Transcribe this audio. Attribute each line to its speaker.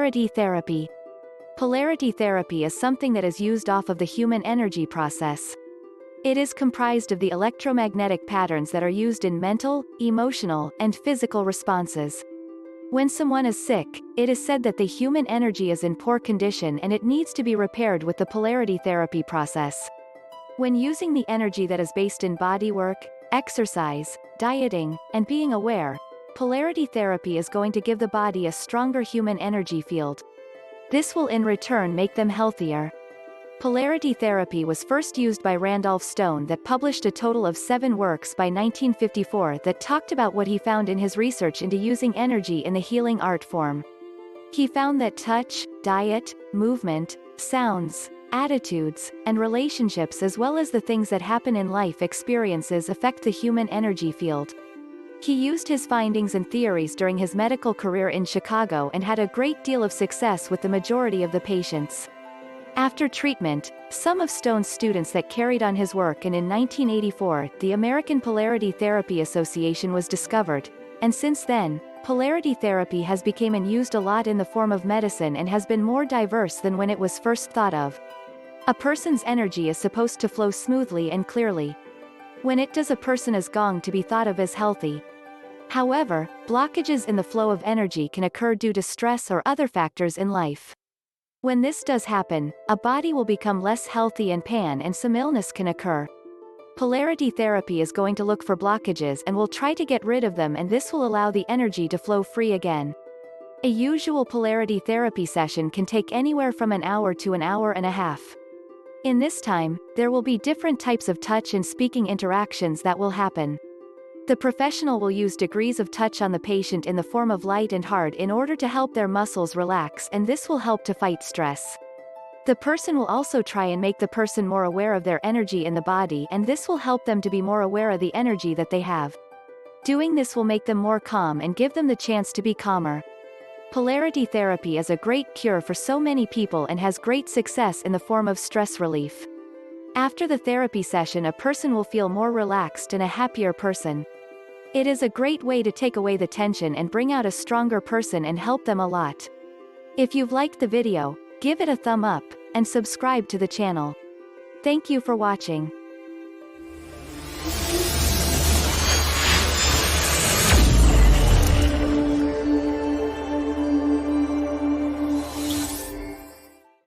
Speaker 1: Polarity therapy. Polarity therapy is something that is used off of the human energy process. It is comprised of the electromagnetic patterns that are used in mental, emotional, and physical responses. When someone is sick, it is said that the human energy is in poor condition and it needs to be repaired with the polarity therapy process. When using the energy that is based in bodywork, exercise, dieting, and being aware, polarity therapy is going to give the body a stronger human energy field. This will in return make them healthier. Polarity therapy was first used by Randolph Stone, that published a total of 7 works by 1954 that talked about what he found in his research into using energy in the healing art form. He found that touch, diet, movement, sounds, attitudes, and relationships, as well as the things that happen in life experiences, affect the human energy field. He used his findings and theories during his medical career in Chicago and had a great deal of success with the majority of the patients. After treatment, some of Stone's students that carried on his work, and in 1984, the American Polarity Therapy Association was discovered, and since then, polarity therapy has become and used a lot in the form of medicine and has been more diverse than when it was first thought of. A person's energy is supposed to flow smoothly and clearly. When it does, a person is going to be thought of as healthy. However, blockages in the flow of energy can occur due to stress or other factors in life. When this does happen, a body will become less healthy and some illness can occur. Polarity therapy is going to look for blockages and will try to get rid of them, and this will allow the energy to flow free again. A usual polarity therapy session can take anywhere from an hour to an hour and a half. In this time, there will be different types of touch and speaking interactions that will happen. The professional will use degrees of touch on the patient in the form of light and hard in order to help their muscles relax, and this will help to fight stress. The person will also try and make the person more aware of their energy in the body, and this will help them to be more aware of the energy that they have. Doing this will make them more calm and give them the chance to be calmer. Polarity therapy is a great cure for so many people and has great success in the form of stress relief. After the therapy session, a person will feel more relaxed and a happier person. It is a great way to take away the tension and bring out a stronger person and help them a lot. If you've liked the video, give it a thumb up, and subscribe to the channel. Thank you for watching.